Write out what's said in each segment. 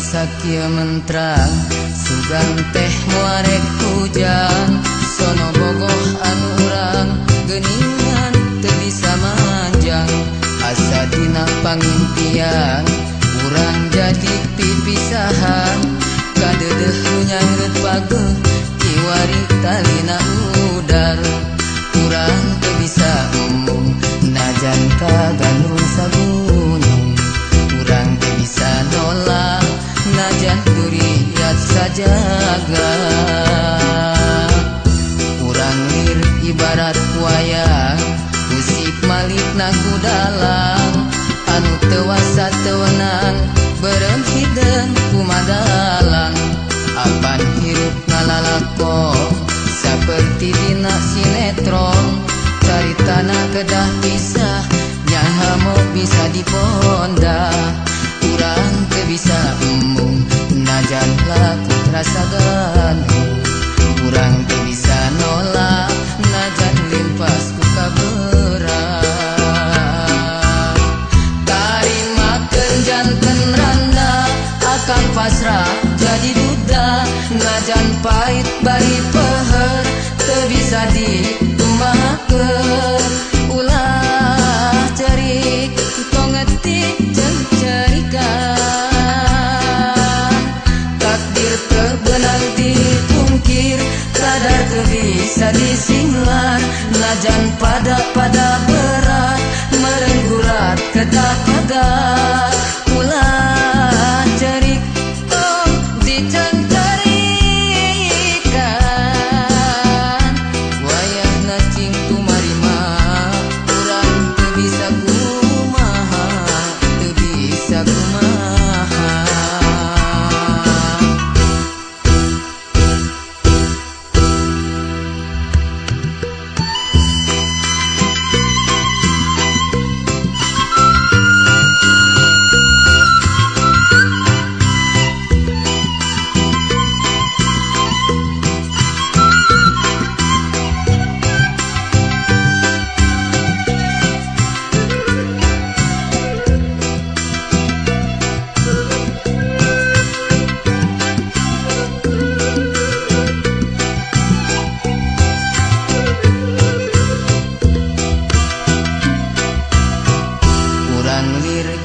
sakieu mentrang sugan teh muarek hujan sono bogoh anu urang geuningan teu bisa manjang asa dina pangimpian urang jadi pipisahan kadeudeuh nu nyangreut pageuh kiwari talina udar urang teu bisa umum najan kagandrung sagunung urang teu bisa nolak najan duriat sajaga urang lir ibarat wayang musik malikna ku dalang anu teu wasa teu wenang beureum hideung kumadalang apan hirup ngalalakon saperti dina sinetron caritana kedah pisah nyaha mau bisa diponda urang teu bisa umum najan laku rasa ganuh urang teu bisa nolak najan limpas ku kaberat tarimakeun janten randa akan pasrah jadi duda najan pait bari peuheur teu bisa dikumahakeun ulah cerik tong ngetik jeung cerikan takdir teu beunang dipungkir kadar teu bisa disinglar najan pada berat meureun gurat kedah pagat ulah cerik tong dicancarikan wayahna cing tumarima urang teu bisa kumaha teu bisa kumaha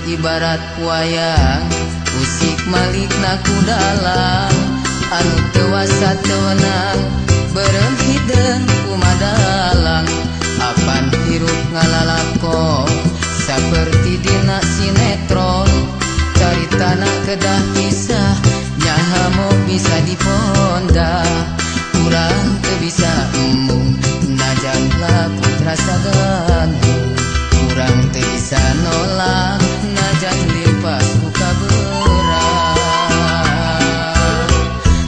ibarat wayang musik malikna ku dalang anu teu wasa teu wenang beureum hideung kumadalang apan hirup ngalalakon saperti dina sinetron caritana kedah pisah nyaha mau bisa diponda urang teu bisa umum najan laku rasa ganuh urang teu bisa nolak najan limpas ku kaberat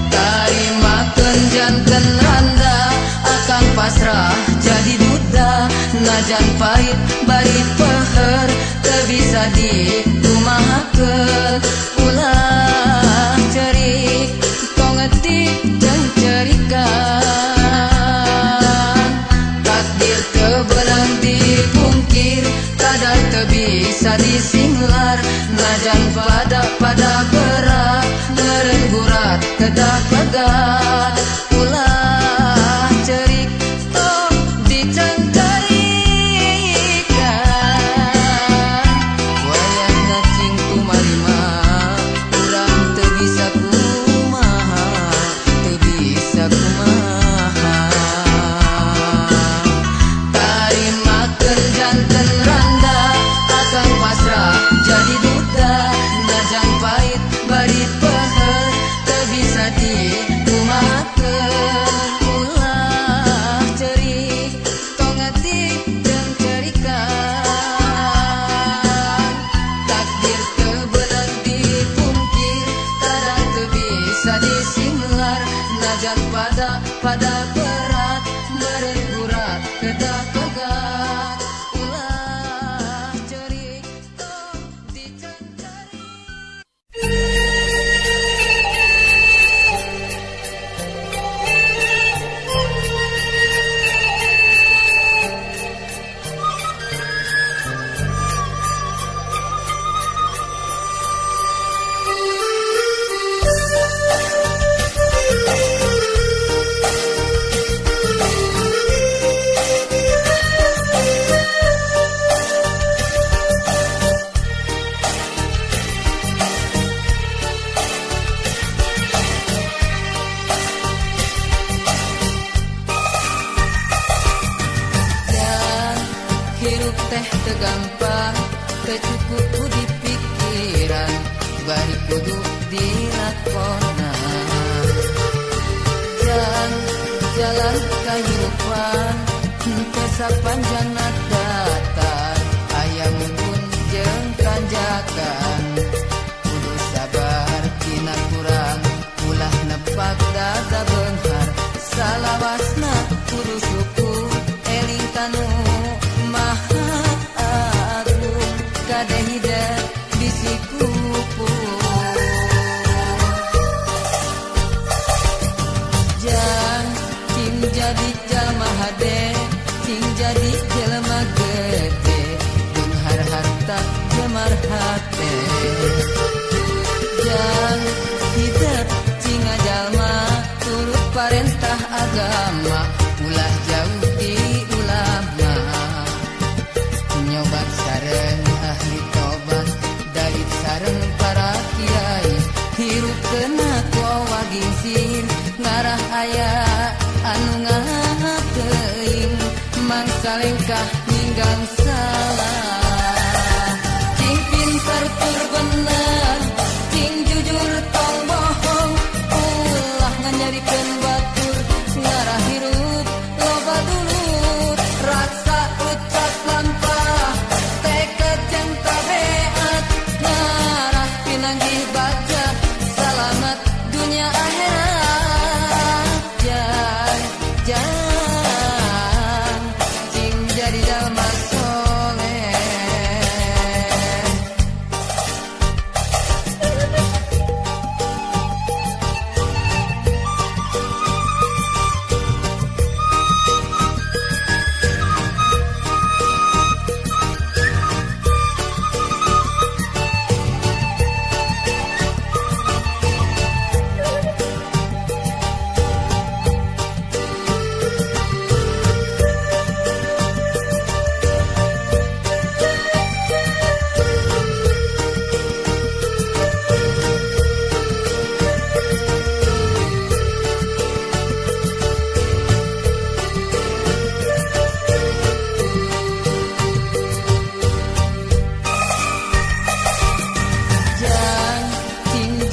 tarimakeun janten randa akan pasrah jadi duda najan pait bari peuheur teu bisa dikumahakeun ulah cerik tong ngetik jeung cerikan takdir teu beunang dipungkir kadar teu bisa disinglar najan pada berat meureun gurat kedah pagat ulah cerik tong dicancarikan wayahna cing tumarima urang teu bisa kumaha teu bisa kumaha tarimakeun janten randa akan pasrah jadi duda najan pait bari peuheur teu bisa dikumahakeun ulah cerik tong ngetik jeung cerikan takdir teu beunang dipungkir kadar teu bisa disinglar najan pada berat meureun gurat kedah pagat ulah cerik tong dicancari. hirup teh tegampang, kecukup di pikiran, bari kudu dilakonan. Jalan kehidupan teu sapanjangna datar, aya mungkun jeung tanjakan. Kudu sabar dina kurang, ulah nepak dada beunghar, salawasna kudu syukur eling tanu maha agung, kadehida bisi kupu. Cing jadi jalma hade, cing jadi jelema gede, beunghar harta jemar hate. Jang hidup cing jalma turut parentah agama, ulah jauh di ulama. Nyobat sareng ahli tobat, dait sareng para kiai, hirup kena kuawa gingsin, ngarah aya anu ngahateing, mangsa lengkah ninggang salah. Cing pintar tur bener, cing jujur tong bohong, ulah nganyarikeun batur, ngarah hirup loba dulur, rasa ucap lampah, tekad jeung tabeat, ngarah pinanggih baja, selamat dunia akhirat. Cing jadi jalma soleh.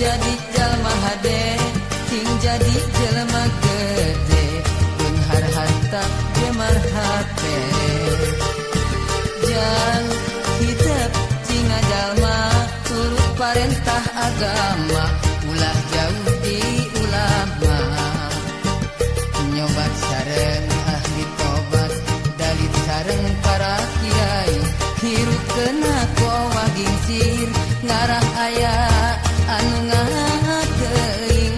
Jadi jalma hade, cing jadi jelema gede, beunghar harta jemar hate. Jang hidup cing jalma turut parentah agama, ulah jauh di ulama. Nyobat sareng ahli tobat, dalit sareng para kiai, hirup kena kuawa gingsir, ngarah aya anu ngahateing,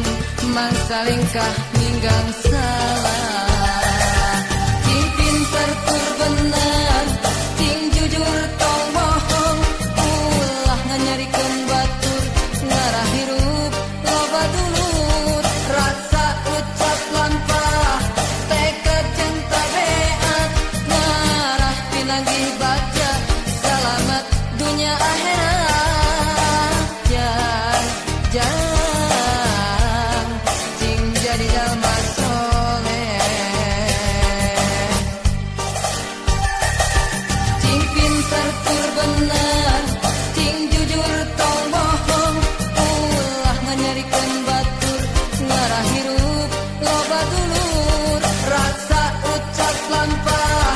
mangsa lengkah ninggang salah. Cing pinter tur bener, cing jujur tong bohong, ulah nganyarikeun batur, ngarah hirup loba dulur, rasa ucap lampah, tekad jeung tabeat, ngarah pinanggih baja, selamat dunia akhirat. Cing jadi jalma soleh. Cing pintar tur bener, cing jujur tong bohong, ulah nganyarikeun batur, ngarah hirup loba dulur, rasa ucap lampah,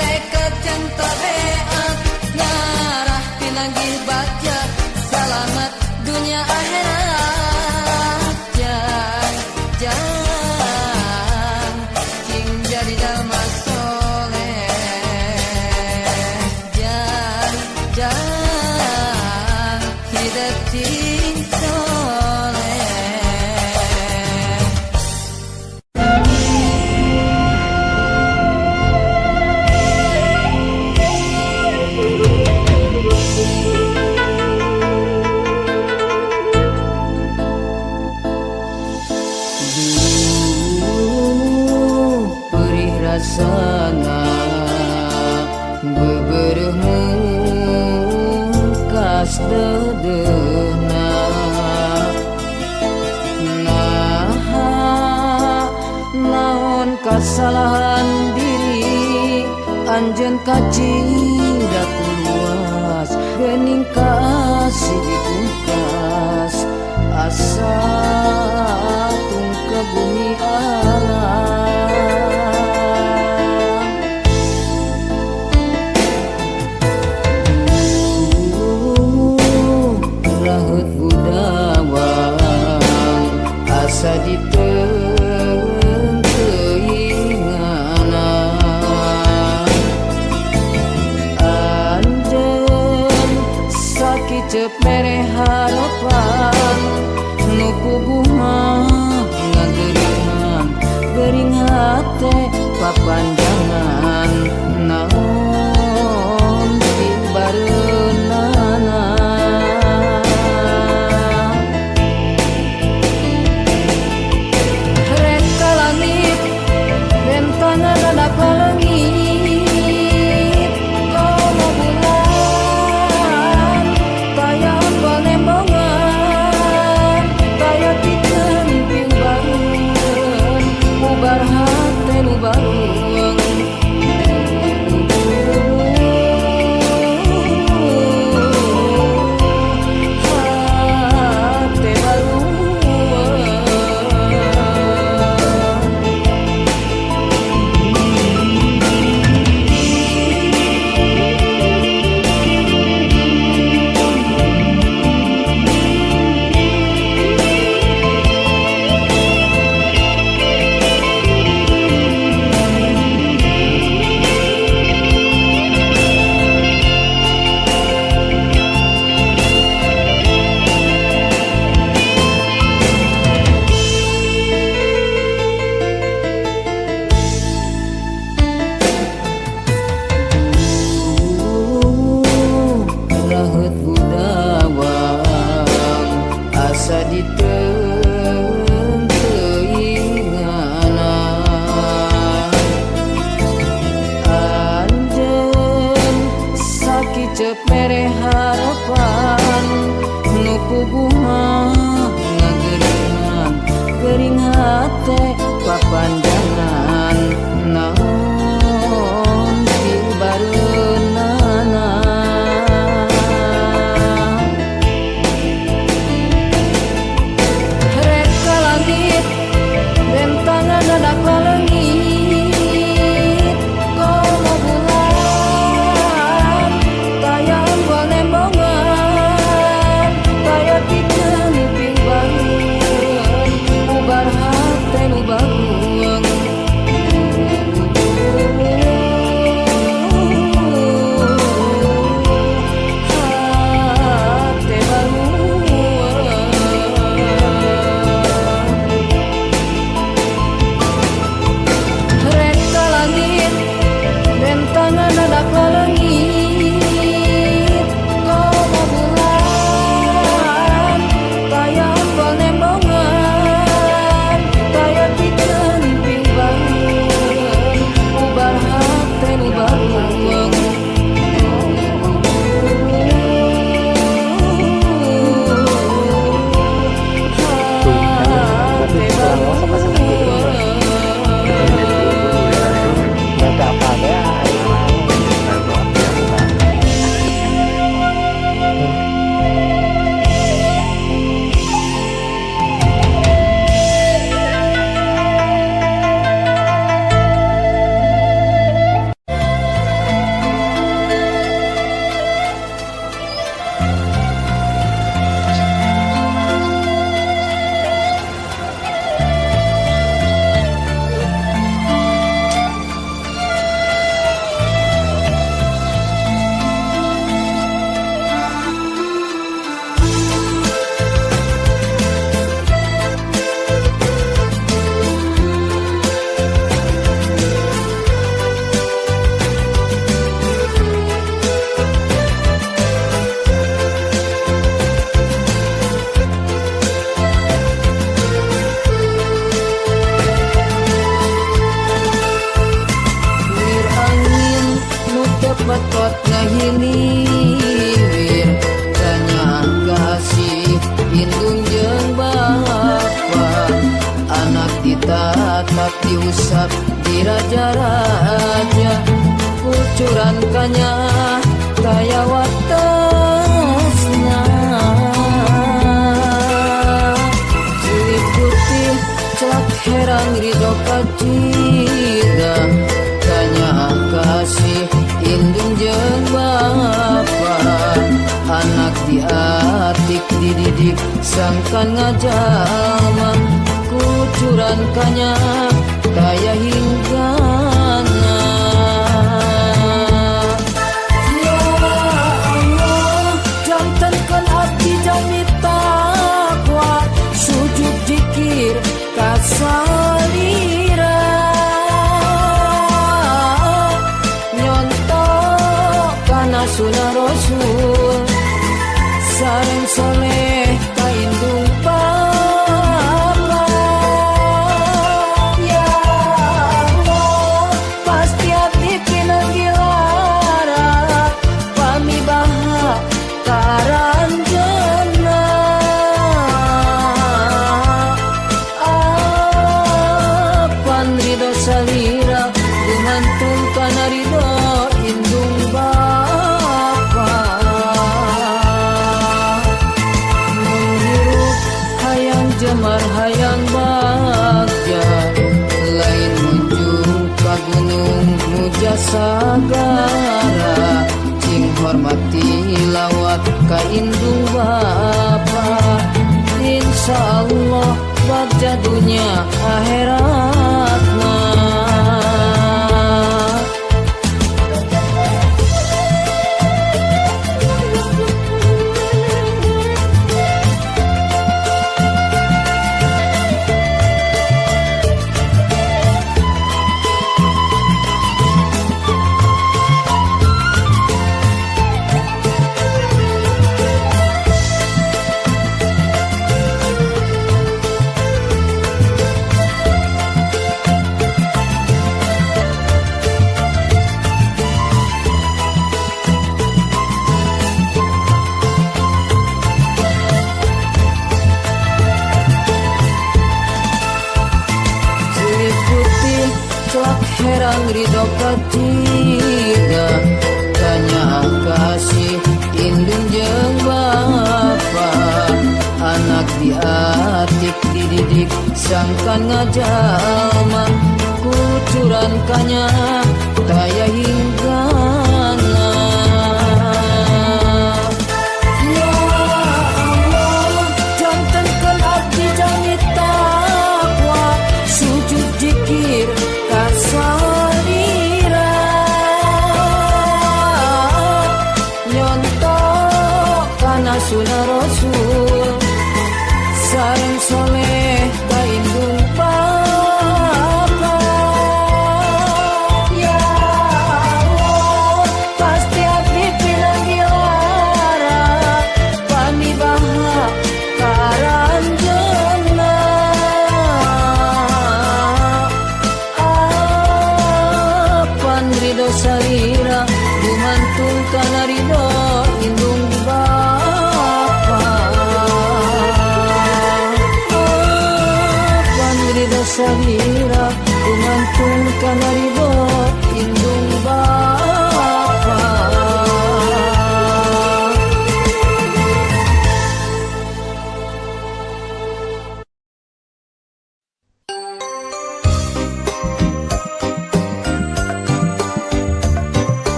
tekad jeung tabeat, ngarah pinanggih baja, selamat dunia akhirat. Cing jadi jalma soleh. Hidup cing soleh. Rasana beberemu kas dedeuna, naon kasalahan diri Anjeun kacida luas geuning kasih dipungkas asa tung ke bumi alam. Raheut budawang asa diteung teuingana. Anjeun sakit cep mere harapan nu puguh mah ngageuringan geuring hate papanjangan naon tibareunana. Rek ka langit bentangan ada palengit komo bulan tayang panembongan kaya pikeun piubaheun ubar hate nu baruang. Hate baruang. Raheut budawang asa diteung teuingana. Anjeun sakit cep mere harapan nu puguh mah ngageuringan geuring hate papanjangan naon tibareunana. Rek ka langit bentangan ada palengit komo bulan tayang panembongan kaya pikeun piubaheun ubar hate nu baruang. Hate baruang. Rek ka langit bentangan ada palengit komo bulan tayang panembongan kaya pikeun piubaheun ubar hate nu baruang. Hate baruang. betot ngahilir tanya kasih indung jeung bapa anak ditatap diusap di raja-raja kucuran kanya daya watasna Silih putih celak herang ridho kacida tanya kasih indung jeung bapa anak diatik dididik sangkan ngajalma kucuran kanya daya hinggana ya Allah jantankan abdi jami takwa sujud zikir kasalira nyontok kana sunah rasul sareng soleh ka indung bapa ya Allah pasti abdi pinanggilara pamibaha karanjana apan ridho salira gumantung kana ridho indung bapa menghirup hayang jamar hayang bagja lain munjung ka gunung Mujasagara cing hormati lawat ka indung bapa insyaallah bagja dunya akhiratna herang ridho kacida tanya kasih indung jeung bapa anak diatik dididik sangkan ngajalma kucuran kanya daya hinggana ya Allah jantankan abdi jami takwa sujud zikir kasalira nyontok kana sunah rasul sareng soleh ka indung bapa ya Allah pasti abdi pinanggilara pamibaha karanjana ridho salira gumantung kana ridho indung bapa apan ridho salira gumantung kana ridho indung bapa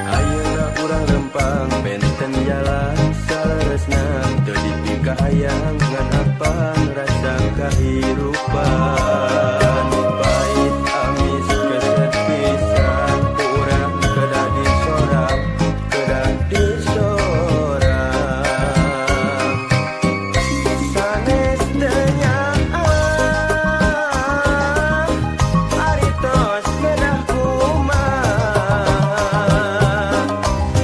Ayeuna urang lempang benten jalan saleresna teu dipika hayang ngan apan rasa kahirupan. Pait amis keset pisan urang kedah disorang kedah disorang. Sanes teu nyaang ari tos kedah kumaha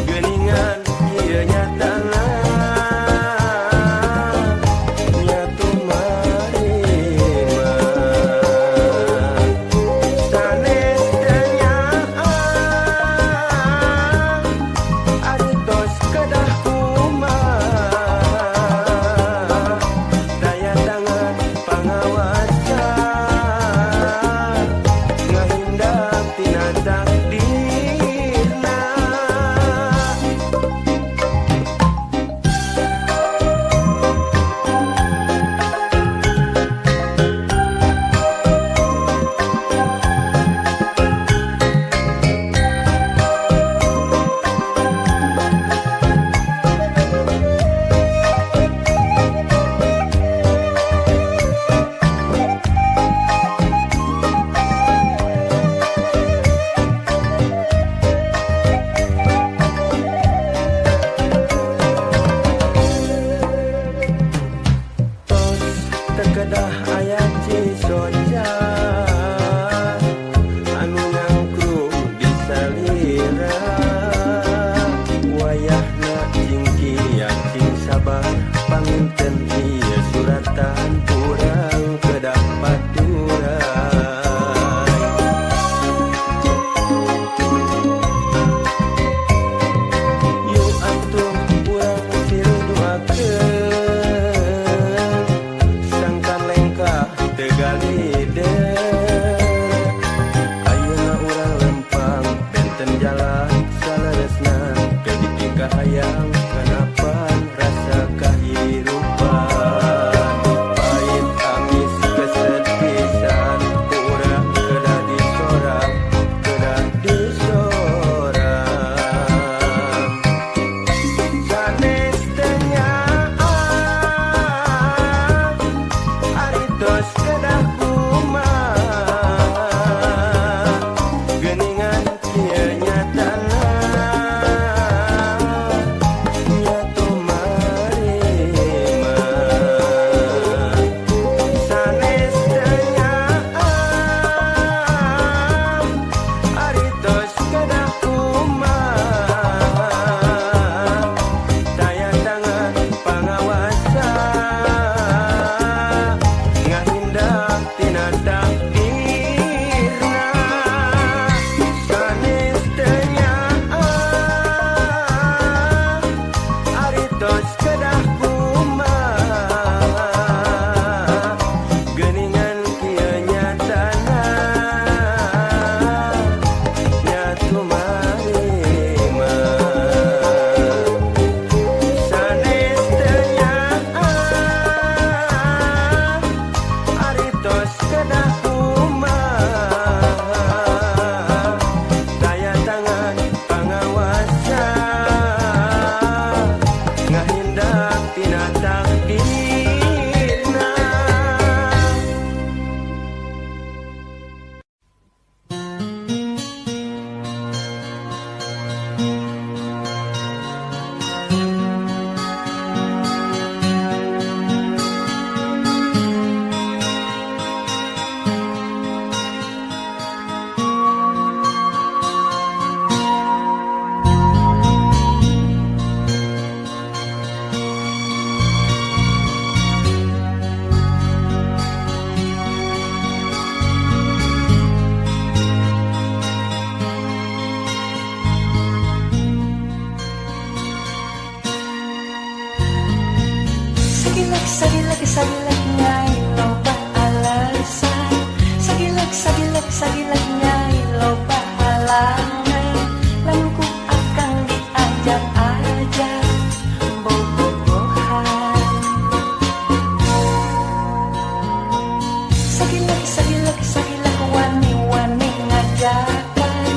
geuningan ieu nyatana nya tumarima. Sanes teu nyaang ari tos kedah kumaha daya tangan pangawasa ngahindak tina takdirna. Tos terkedah aya cisoja anu nyangkrung di salira wayahna cingkia cing sabar panginten ieu suratan urang kedah paturai. Yuk atuh urang siruduakeun sangkan lengkah teu galideur. Ayeuna urang lempang benten jalan saleresna teu dipika hayang kanapan rasa kahirupan. Pait amis keset pisan urang kedah disorang kedah disorang. Sanes teu nyaang ari tos kedah kumaha geuningan ieu nyatana nya tumarima. Sanes teu nyaang ari tos kedah kumaha daya tangan pangawasa ngahindak tina takdirna. Sanes teu nyaang ari tos kedah kumaha geuningan kieu nyatana nya tumarima. Sanes teu nyaang ari tos kedah kumaha daya tangan pangawasa ngahindak tina takdirna. Sagilak nyai loba alasan. Sagilak nyai loba halangan. Lamun ku akang diajak-ajak bobogohan. Sagilak wani-wani ngajakan.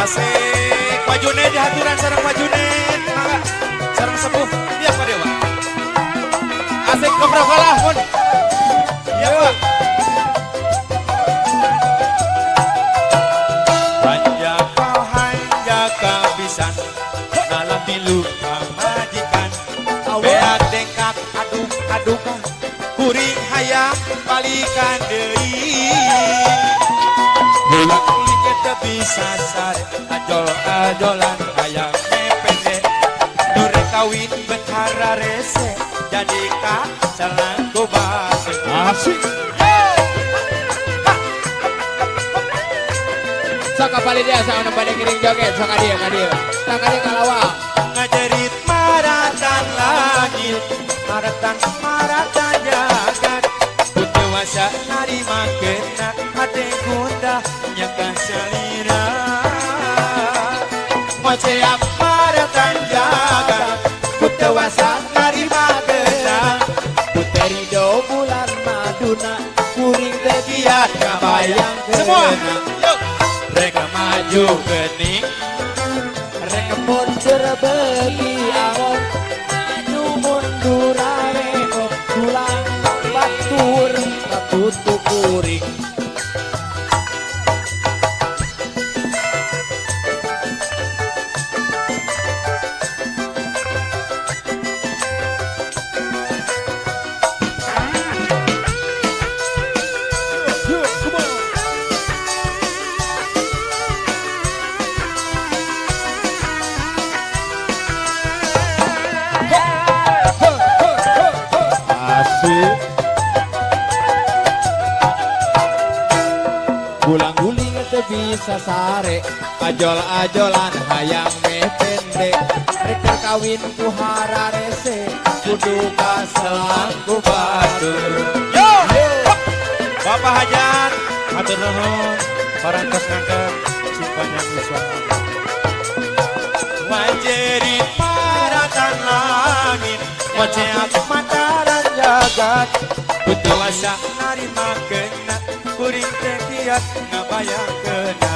Asik, Pak Junet dihaturan sareng Pak Junet, mangga sareng sepuh, iya Pak Dewa. Asik keberapa pun, iya Pak. Hanja kau hanja kapisan, nalam pilu majikan, beak dengkak aduk-adukan, kuring hayang balikan deui. Bulan kulit kita bisa sare, ajol-ajolan hayang mepende, nure kawin benhara rese, jadi kak selangku base. Asik. Sok balik dia, sok balik kiring joget, sok dia, sok dia kalawa. Ngajerit maratan langit, maratan jagat, putih wasa narima kena, hati gundah nyakah selira. Moceak maratan jagat, putih wasa narima kena, puteri do bulan maduna, kuring tegiat kabayang semua. Reka maju gening, Reka mundur begi angon, maju mundur areko, pulang batur, katutu kuring. Pulang guling bisa sare, ajol-ajolan hayang mepende, rek kawin ku hararese, kudu kaselang ku batur. yo, Bapak Hajar, hatur nuhun, parantos ngangkat simpannya usaha. Wajerit maratan langit, moceak mataran jagat, butuh asa narima kena, kuring tekiat ngabayang kena.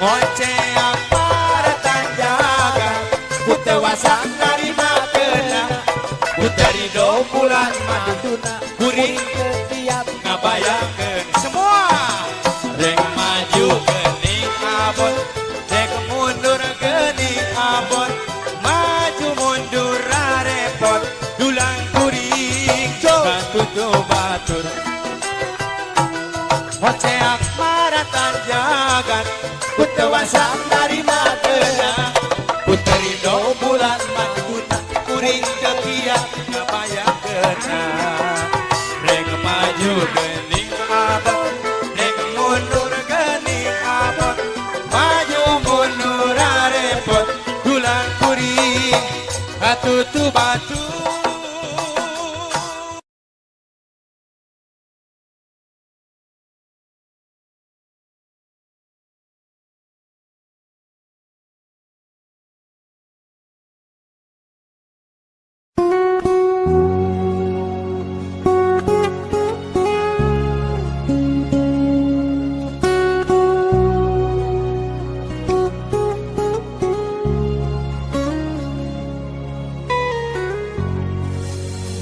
Moceak maratan jagat, butuh asa narima kena, puteri do bulan maduna, kuring Setiap ngabayang kena. Semua rek maju gening abot, rek mundur gening abot, maju mundur repot, dulang kuring batu batur. Hoceak maratan jagat, putewasa dari matena, puteri do bulan maduna, kuring kekiat ngabayang kena. Rek maju gening abot, rek mundur gening abot, maju mundur repot, dulang kuring batu batu.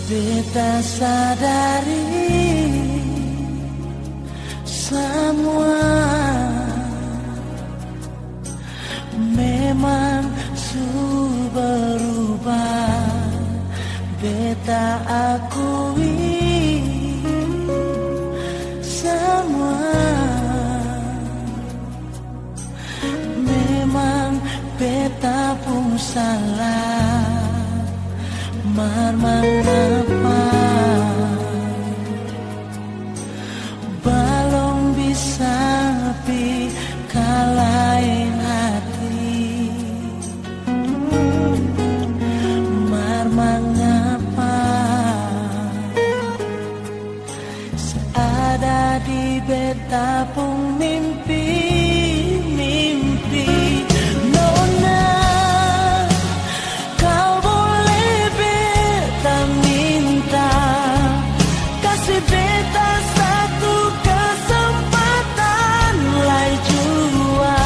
Beta sadari semua memang sudah berubah. Beta akui semua memang beta pun salah. Mengapa belum bisa pi kalahin hati? Mengapa seada di beta pun mimpi nona. Beta satu kesempatan lai jua,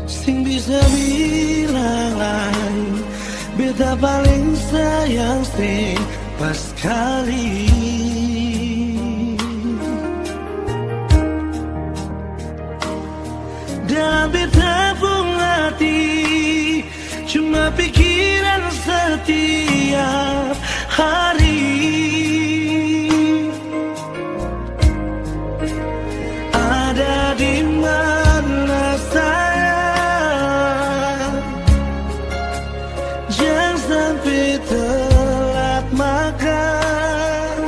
Sing bisa bilang lain, beta paling sayang sing pas kali. Dalam beta pun hati, cuma pikiran setiap hari. Ada di mana sayang, jangan sampai telat makan.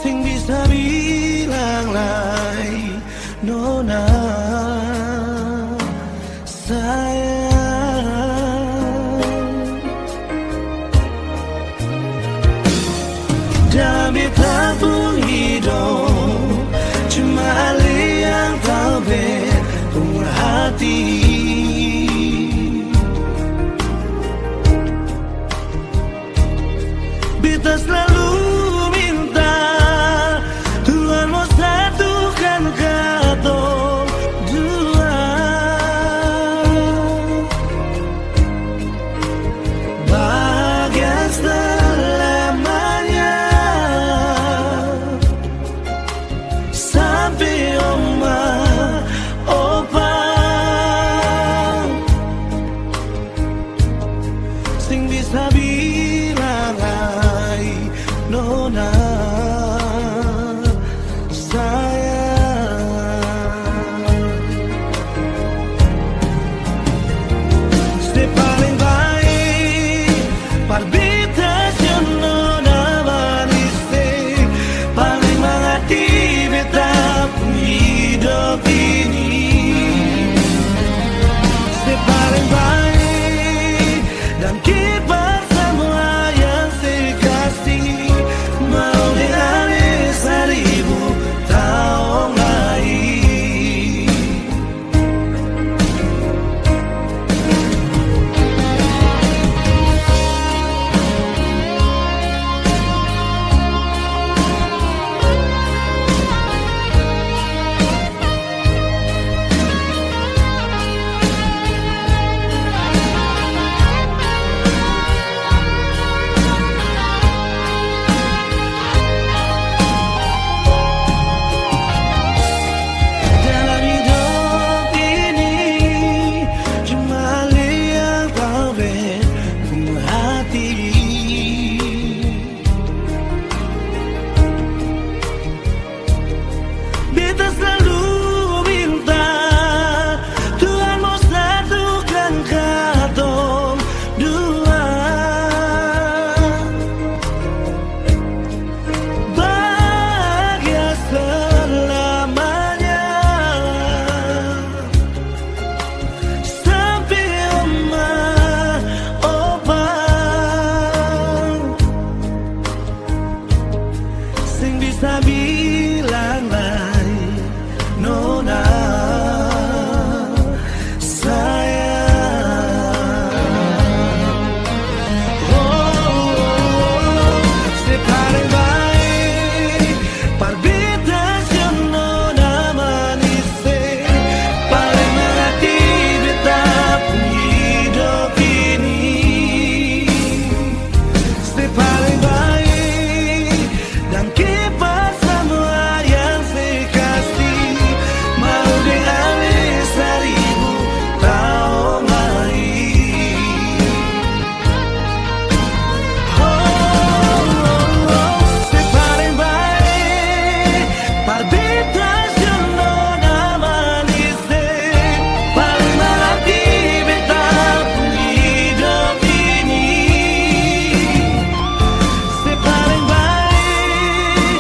Sing bisa bilang lain, nona sayang. Dalam beta pun hidup, cuma Ali yang tahu betul hati. Beta selalu minta Tuhan mau satukan katong dua, bahagia selamanya sampai oma opa. Sing bisa bilang hai nona sayang. Se paling baik parbita nona manis, paling mengerti beta hidup ini. Se paling baik dan kibar semua yang saya kasih, mau dialih 1000 tahun lagi. Dalam hidup ini cuma Ali yang tahu betul hati. Beta selalu minta Tuhan mau satukan katong dua, bahagia selamanya sampai oma opa. Sing bisa bilang lain nona sayang. Se paling baik parbita nona manis, paling mengerti beta hidup ini. Se paling baik dan kibar semua yang saya kasih, mau dialih 1000 tahun lagi. Se paling baik parbita nona manis, paling mengerti beta hidup ini. Se paling baik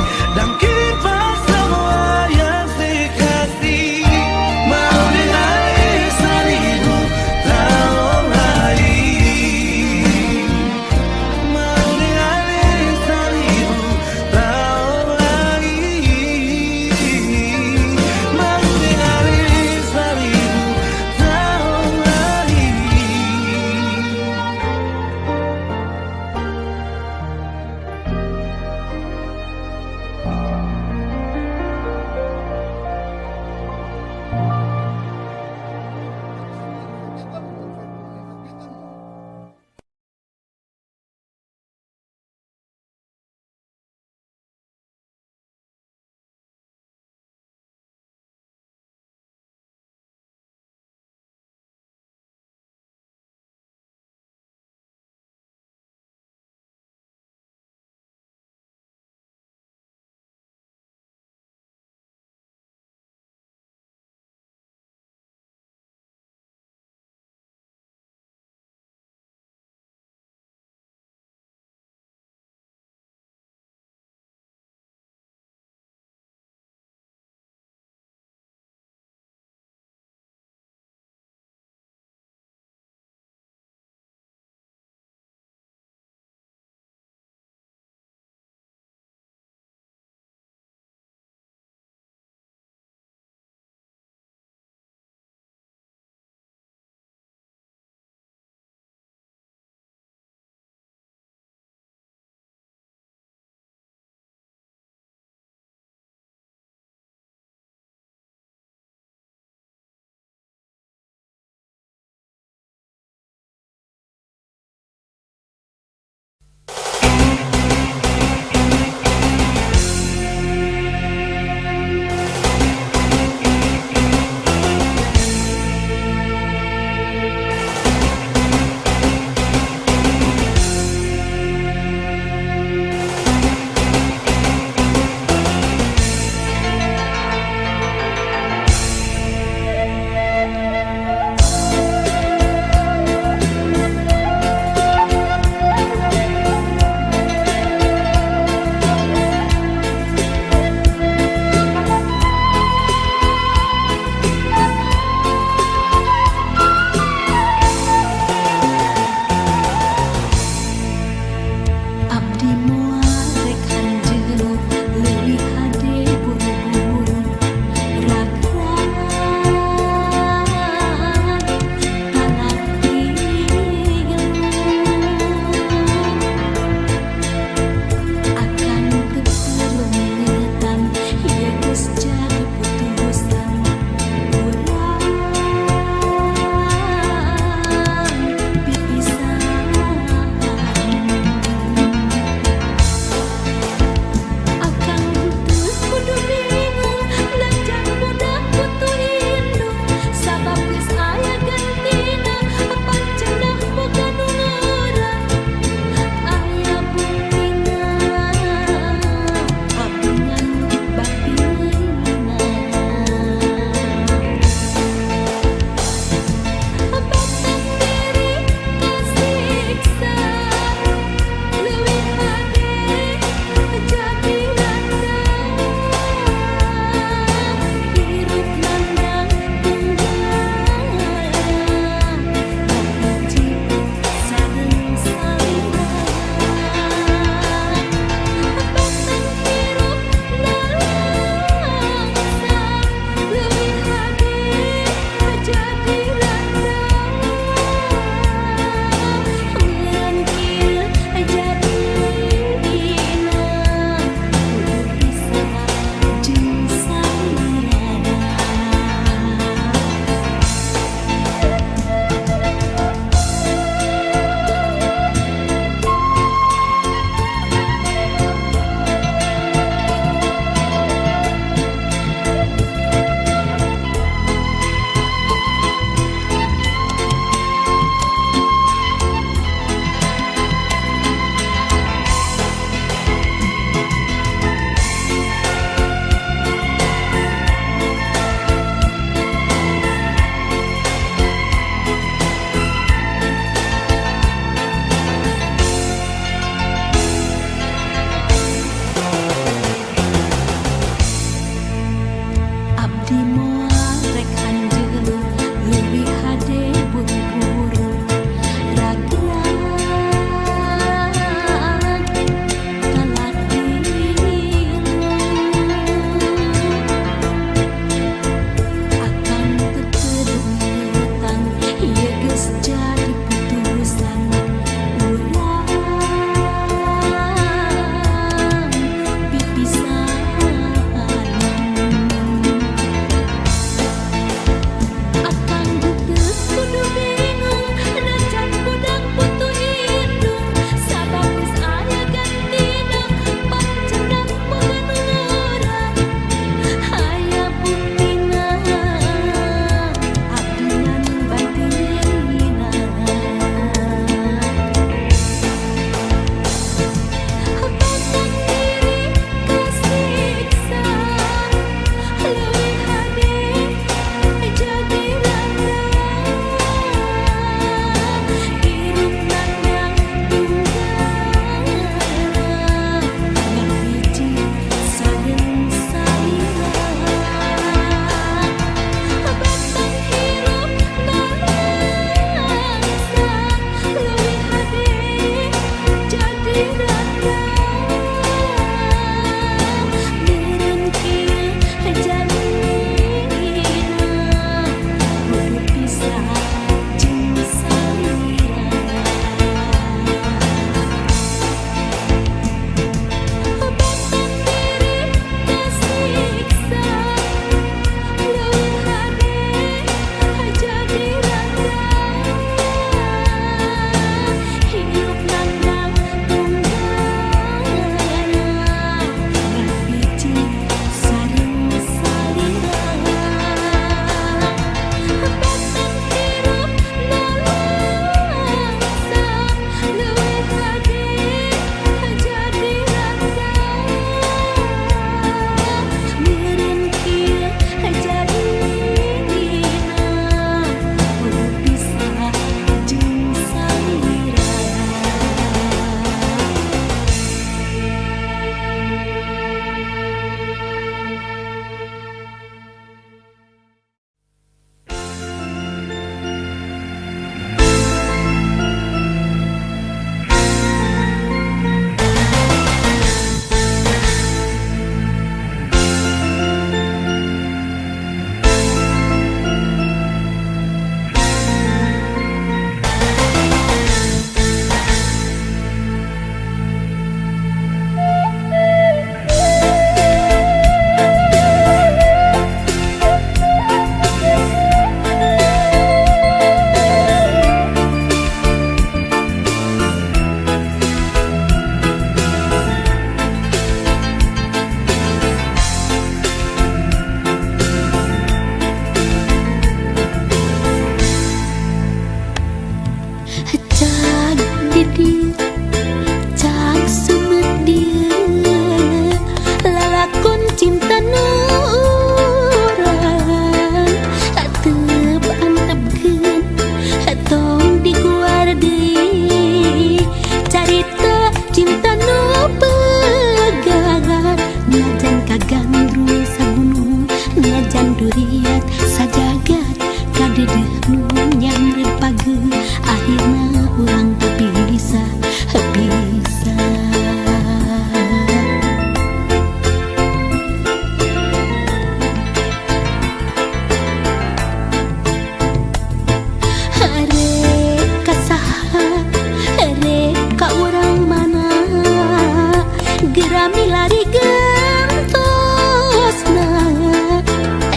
milari gentosna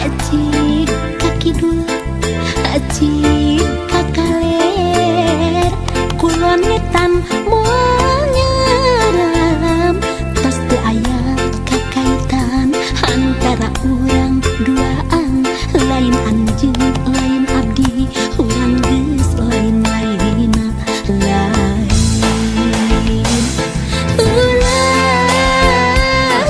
acik kakidul acik kakaler kulon ngetan moal nyaram tos teu aya kakaitan antara urang duaan lain anjeun lain abdi urang geus lain-lainna lain ulah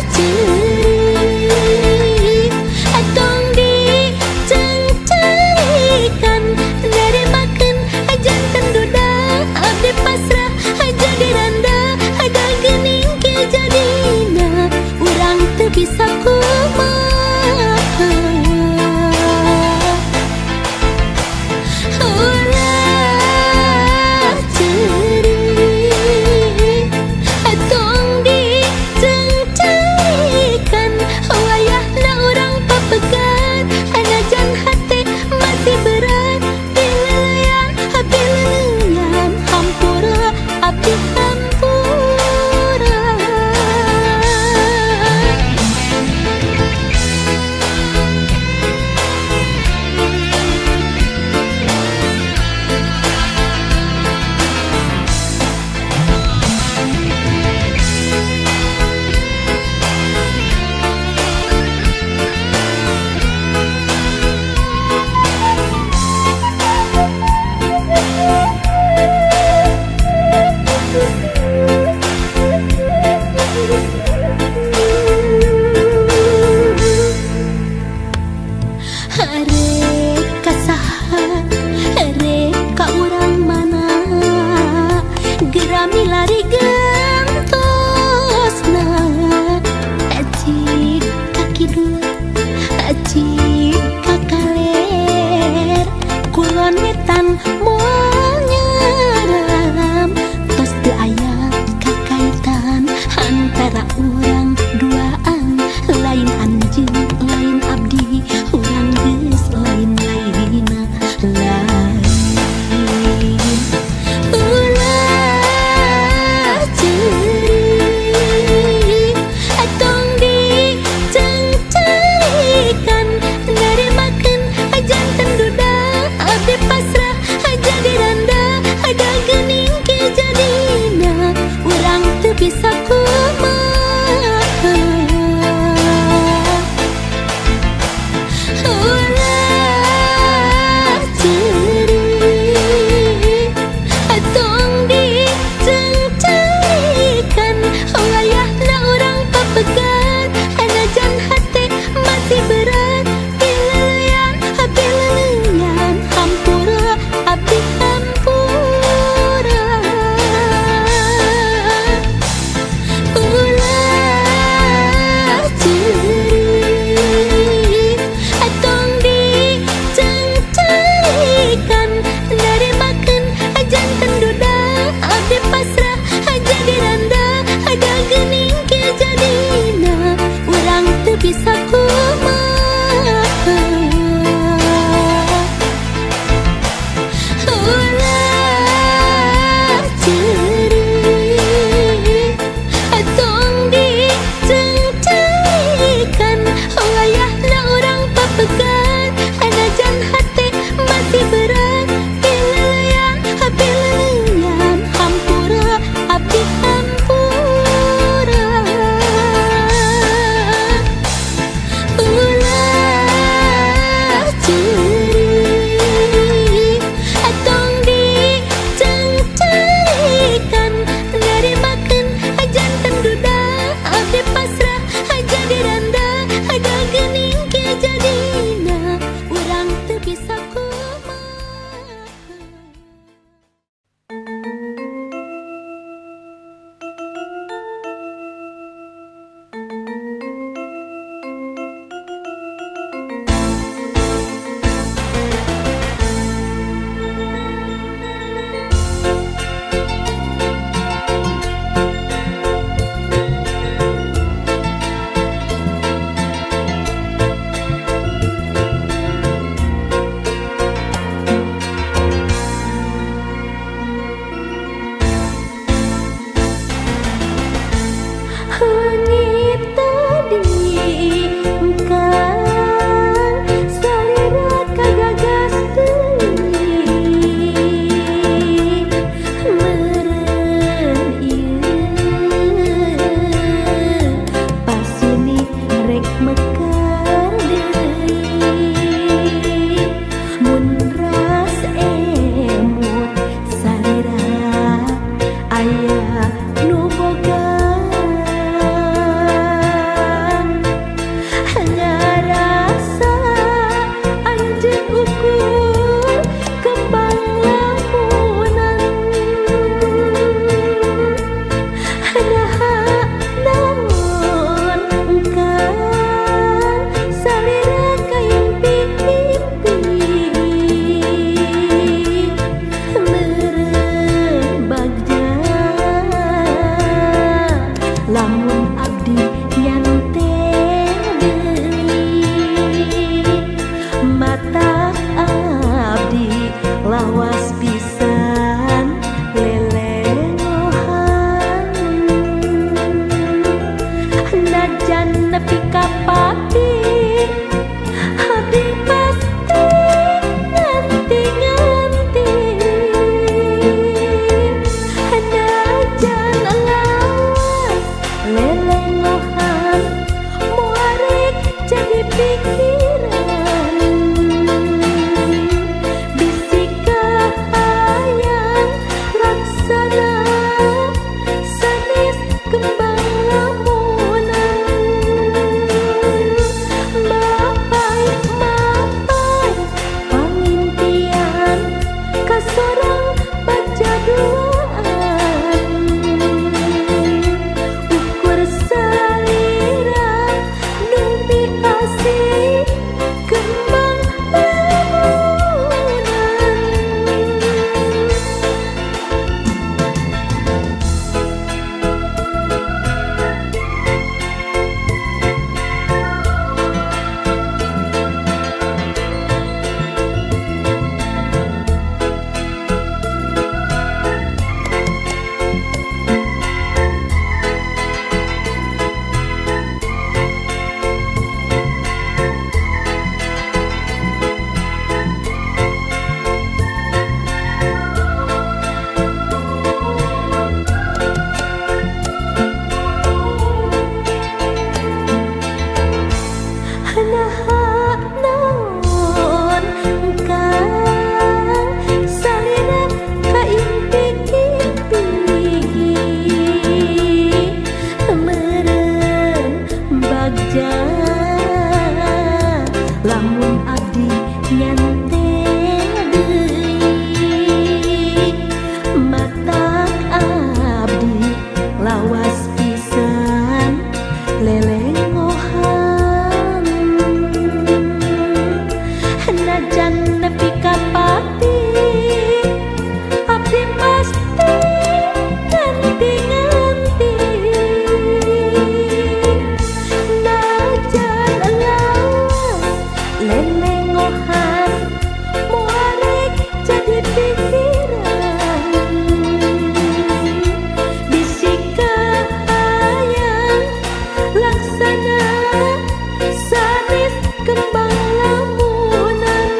Bibiana sanis kembang lamunan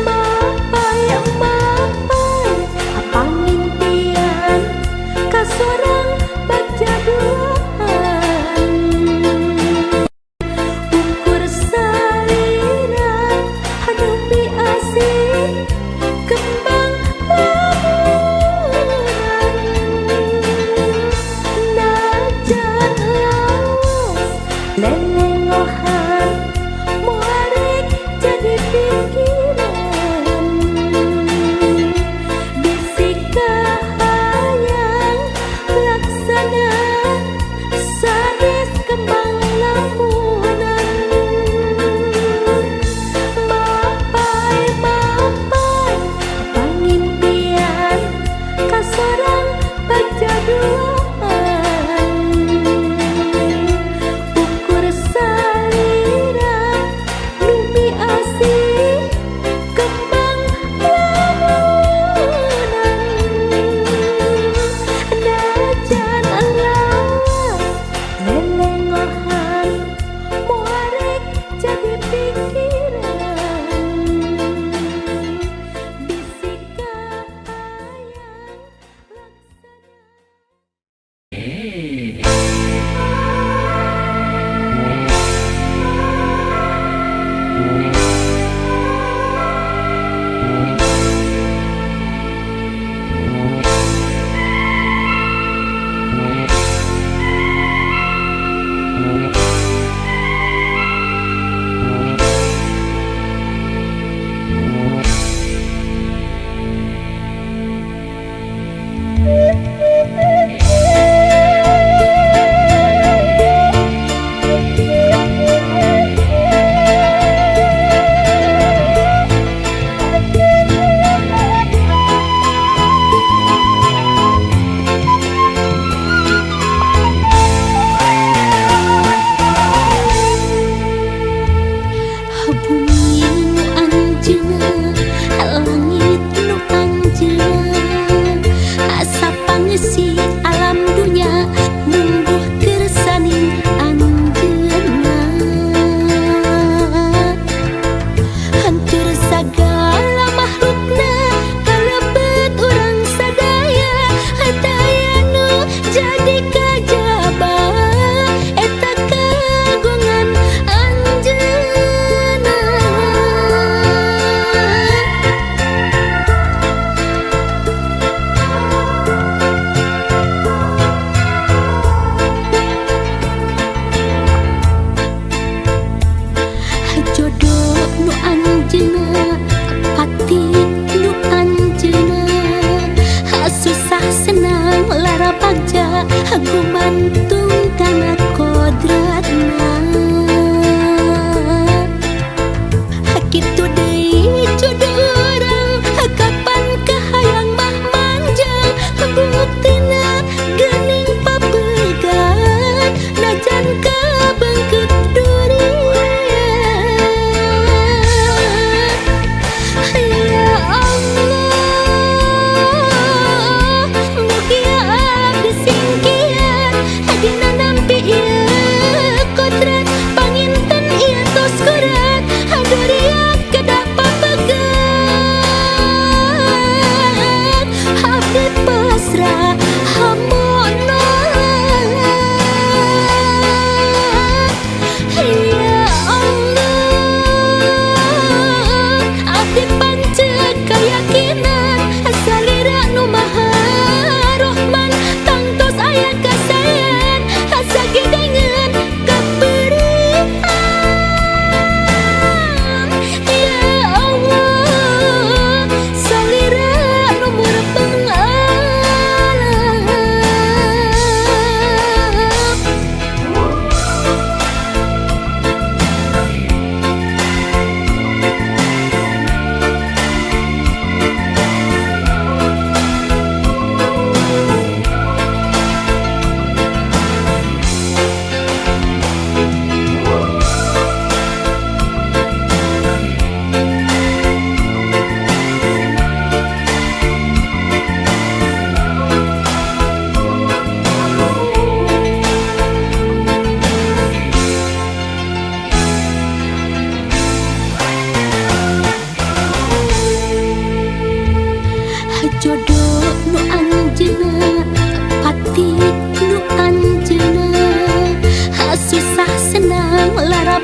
Mapai apang impian kasorang bajaduan ukur salira hadupi asih kembang lamunan najan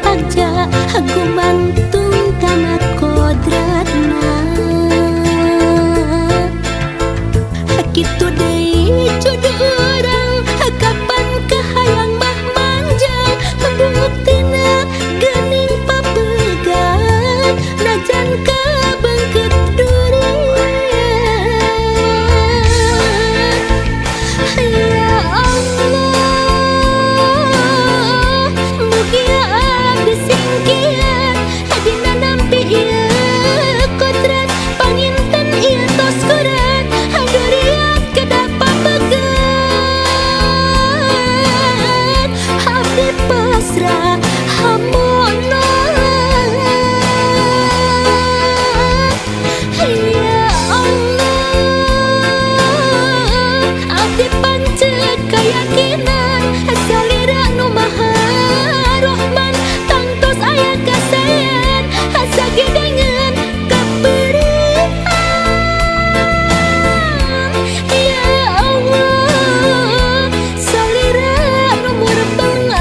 aja gumantung kana kodratna kitu deui jodoh urang kapan kahayang mah manja buktina geuning papegat najan kabengkeut durian ya Allah mugia abdi singkian dina nampi ieu kodrat panginten ieu tos kurat durian kedah papegat abdi pasrah hamono ya Allah abdi pancet keyakinan salira nu maha rohman tangtos aya kasayan sagedengan kapeurean ya Allah salira nu murpengan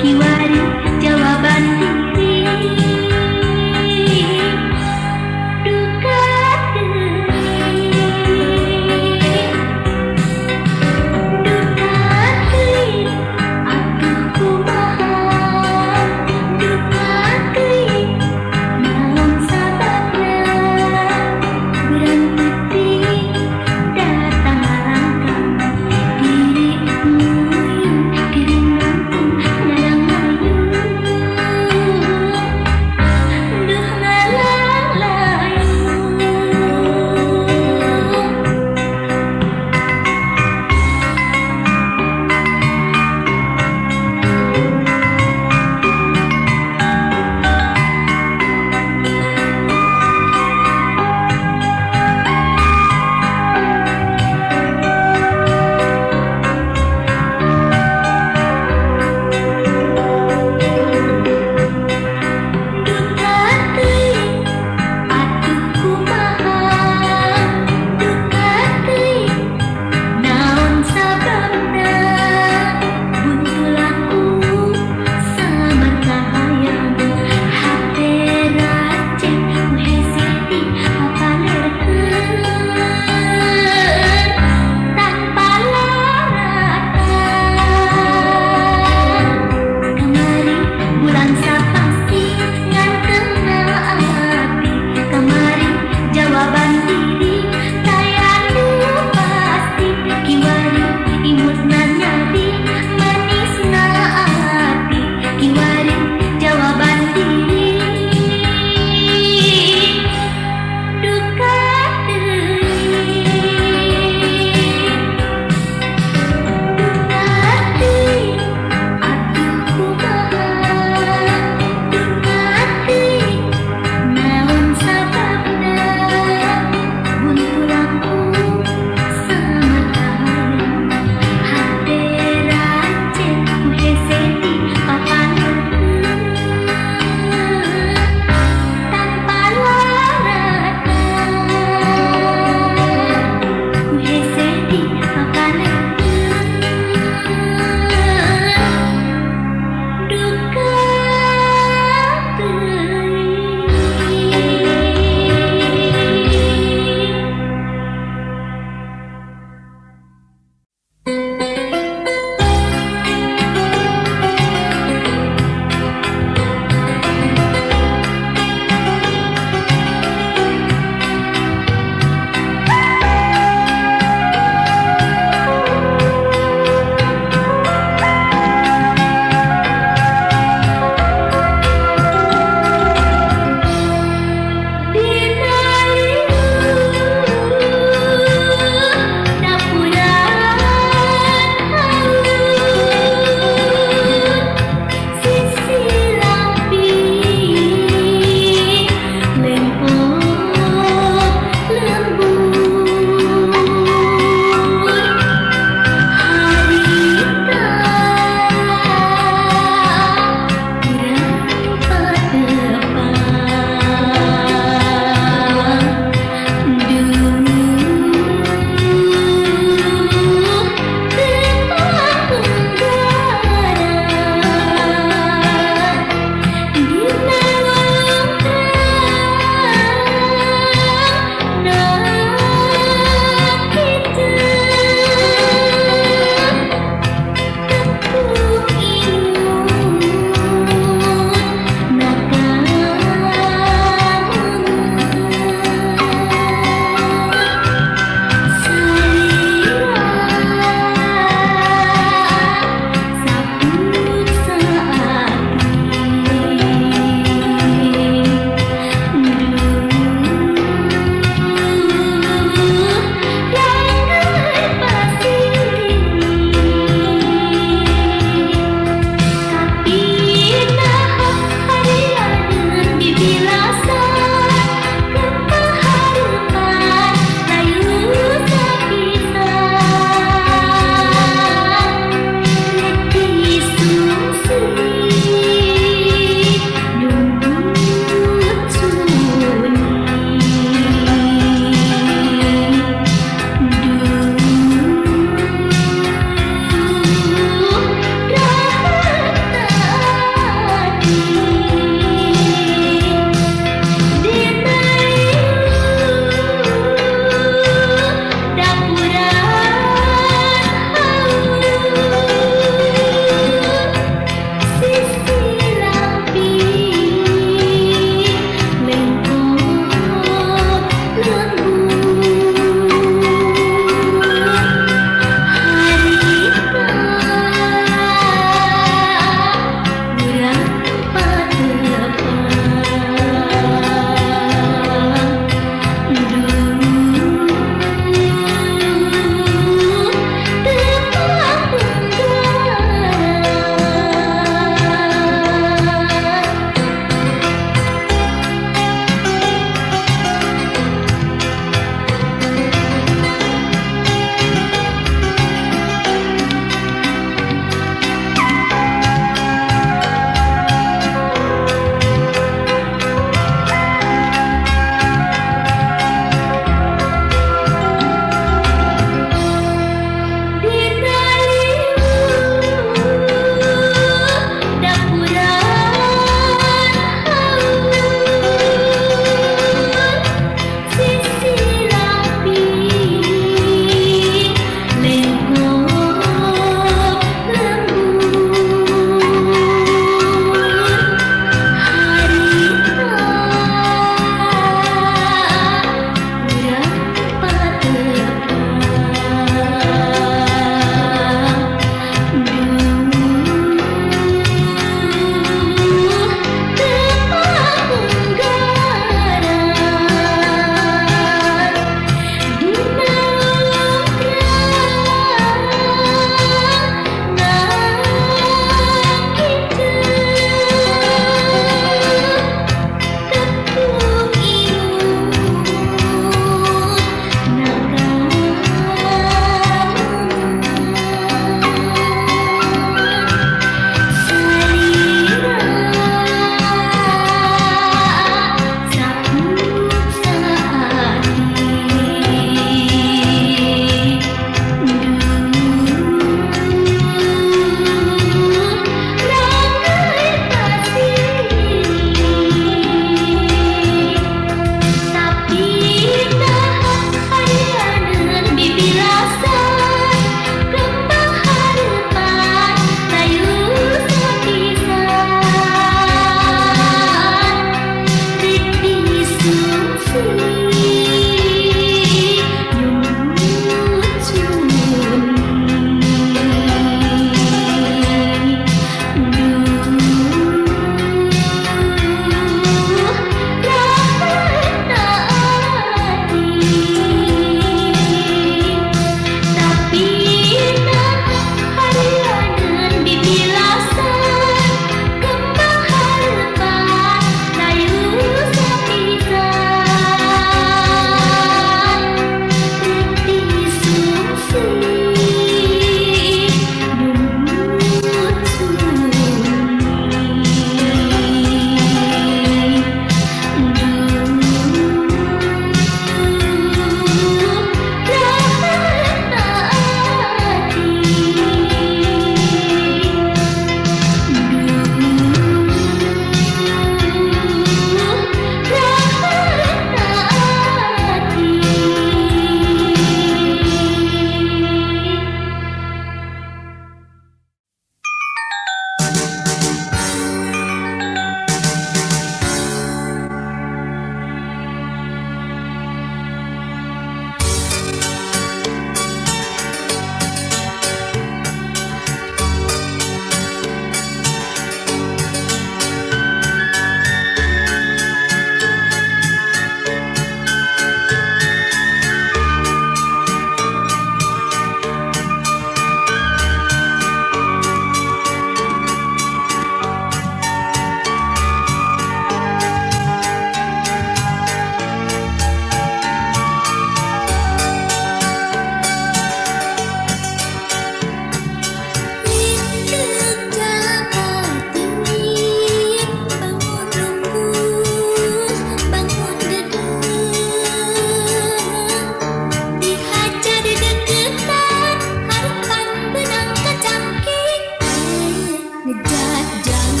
ngejajang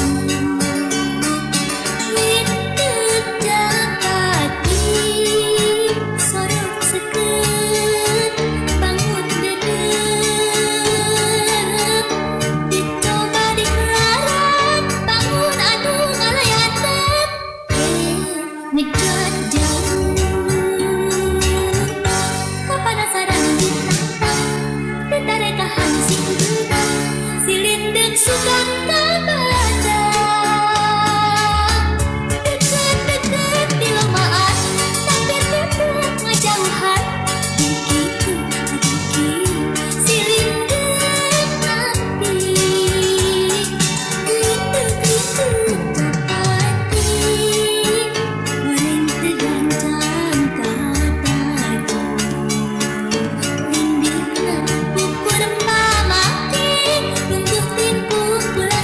Wintek dapati sorot seket bangun dedek dicoba diharap bangun anu ngalayanan ngejajang kapanasaran ditantang tetarekahan sing gedang silindek sukan kabaca deket-deket di lomaan tapi tetep ngejauhan dikitu silindek nanti gitu-gitu dapati goreng tegancang katanya Lindina buku rempah mati Tunggu timpu pula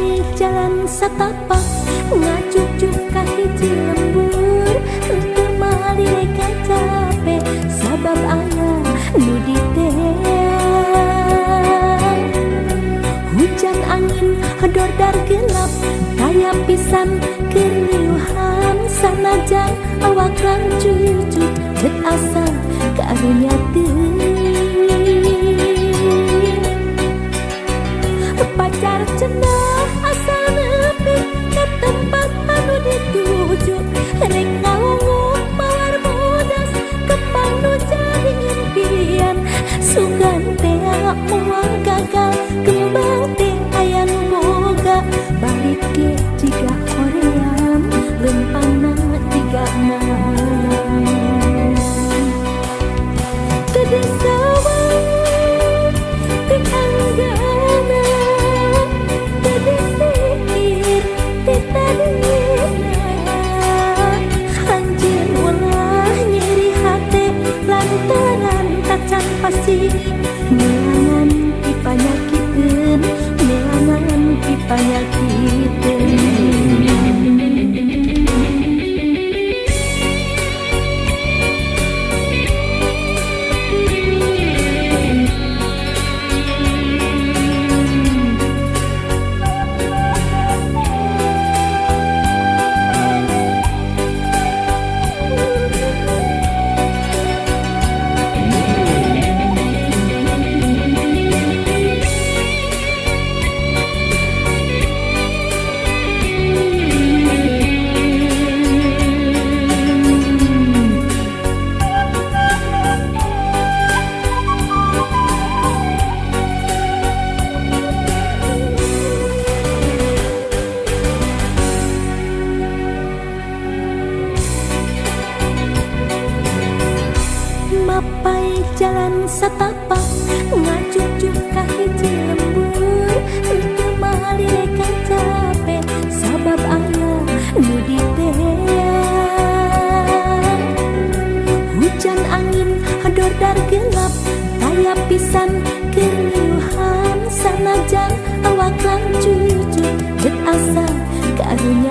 Mapai jalan setapak ngajuk-juk ka hiji lembur teu malireka capek sabab aya nu diteang. Hujan angin hedor dar gelap kaya pisan keriuhan sanajan awak rancucu bet asa karunya pacar cenah asal nepi ke tempat anu dituju rek ngawung mawar bodas kembang nu jadi impian sugan teh moal gagal kembang teh aya nu boga balik ge jiga hoream lempana tiga teu sawang teu anggana teu dipikir teu tadina anjeun ulah nyeri hate lantaran tak can pasti neangan dipanyakikeun neangan dipanyakikeun. Mapai jalan setapak ngajuk-juk ka hiji lembur teu malireka capek sabab aya nu diteang. Hujan angin hedor dar gelap kaya pisan keriuhan sanajan awak rancucu bet asa karunya